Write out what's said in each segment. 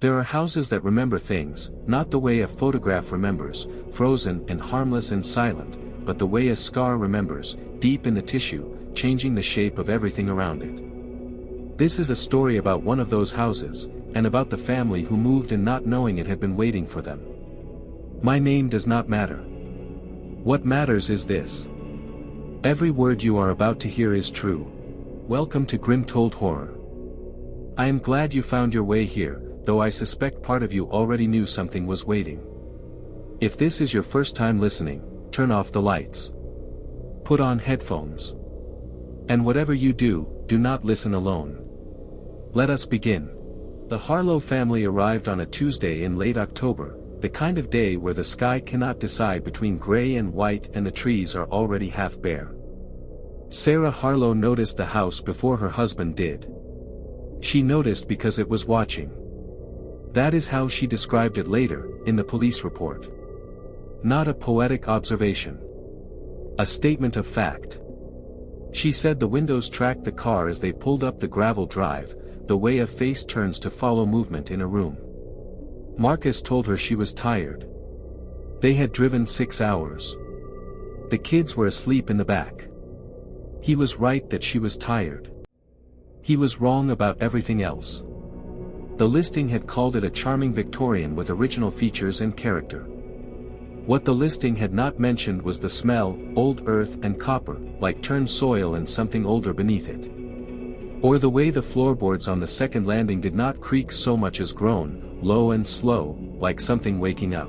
There are houses that remember things, not the way a photograph remembers, frozen and harmless and silent, but the way a scar remembers, deep in the tissue, changing the shape of everything around it. This is a story about one of those houses, and about the family who moved in not knowing it had been waiting for them. My name does not matter. What matters is this. Every word you are about to hear is true. Welcome to GrimToldHorror. I am glad you found your way here, though I suspect part of you already knew something was waiting. If this is your first time listening, turn off the lights. Put on headphones. And whatever you do, do not listen alone. Let us begin. The Harlow family arrived on a Tuesday in late October, the kind of day where the sky cannot decide between gray and white and the trees are already half bare. Sarah Harlow noticed the house before her husband did. She noticed because it was watching. That is how she described it later, in the police report. Not a poetic observation. A statement of fact. She said the windows tracked the car as they pulled up the gravel drive, the way a face turns to follow movement in a room. Marcus told her she was tired. They had driven 6 hours. The kids were asleep in the back. He was right that she was tired. He was wrong about everything else. The listing had called it a charming Victorian with original features and character. What the listing had not mentioned was the smell, old earth and copper, like turned soil and something older beneath it. Or the way the floorboards on the second landing did not creak so much as groan, low and slow, like something waking up.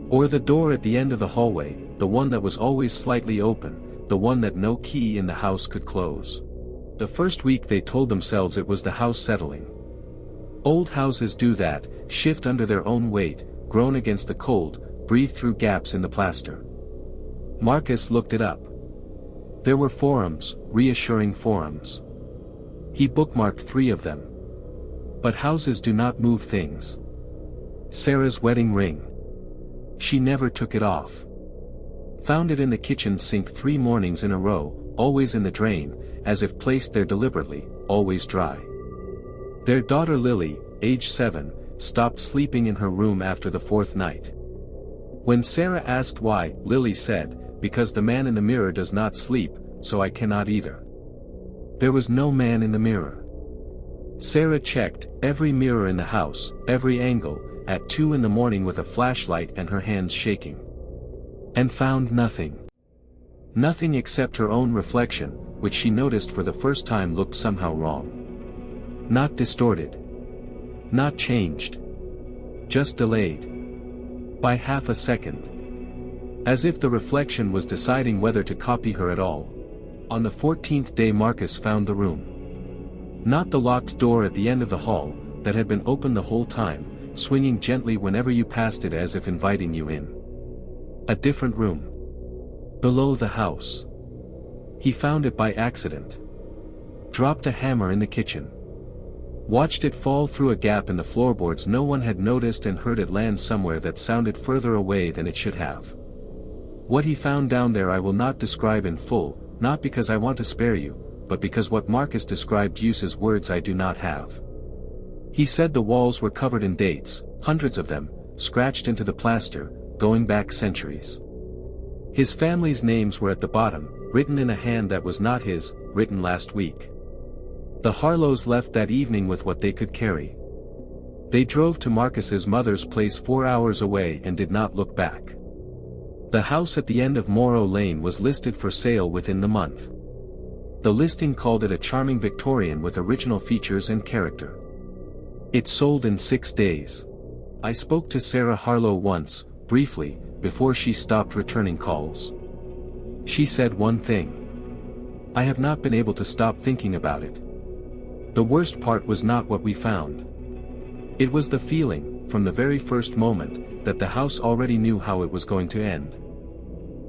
Or the door at the end of the hallway, the one that was always slightly open, the one that no key in the house could close. The first week they told themselves it was the house settling. Old houses do that, shift under their own weight, groan against the cold, breathe through gaps in the plaster. Marcus looked it up. There were forums, reassuring forums. He bookmarked 3 of them. But houses do not move things. Sarah's wedding ring. She never took it off. Found it in the kitchen sink 3 mornings in a row, always in the drain, as if placed there deliberately, always dry. Their daughter Lily, age 7, stopped sleeping in her room after the 4th night. When Sarah asked why, Lily said, "Because the man in the mirror does not sleep, so I cannot either." There was no man in the mirror. Sarah checked every mirror in the house, every angle, at 2 in the morning with a flashlight and her hands shaking. And found nothing. Nothing except her own reflection, which she noticed for the first time looked somehow wrong. Not distorted. Not changed. Just delayed. By half a second. As if the reflection was deciding whether to copy her at all. On the 14th day Marcus found the room. Not the locked door at the end of the hall, that had been open the whole time, swinging gently whenever you passed it as if inviting you in. A different room. Below the house. He found it by accident. Dropped a hammer in the kitchen. Watched it fall through a gap in the floorboards no one had noticed and heard it land somewhere that sounded further away than it should have. What he found down there I will not describe in full, not because I want to spare you, but because what Marcus described uses words I do not have. He said the walls were covered in dates, hundreds of them, scratched into the plaster, going back centuries. His family's names were at the bottom, written in a hand that was not his, written last week. The Harlows left that evening with what they could carry. They drove to Marcus's mother's place 4 hours away and did not look back. The house at the end of Morrow Lane was listed for sale within the month. The listing called it a charming Victorian with original features and character. It sold in 6 days. I spoke to Sarah Harlow once, briefly, before she stopped returning calls. She said one thing. I have not been able to stop thinking about it. The worst part was not what we found. It was the feeling, from the very first moment, that the house already knew how it was going to end.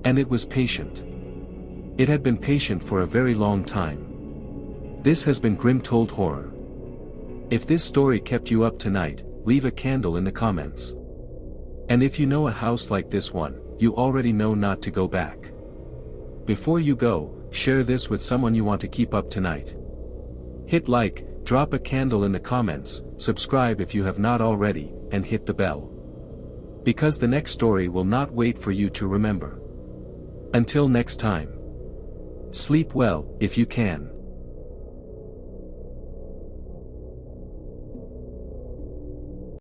And it was patient. It had been patient for a very long time. This has been GrimToldHorror. If this story kept you up tonight, leave a candle in the comments. And if you know a house like this one, you already know not to go back. Before you go, share this with someone you want to keep up tonight. Hit like, Drop a candle in the comments, subscribe if you have not already, and hit the bell. Because the next story will not wait for you to remember. Until next time. Sleep well, if you can.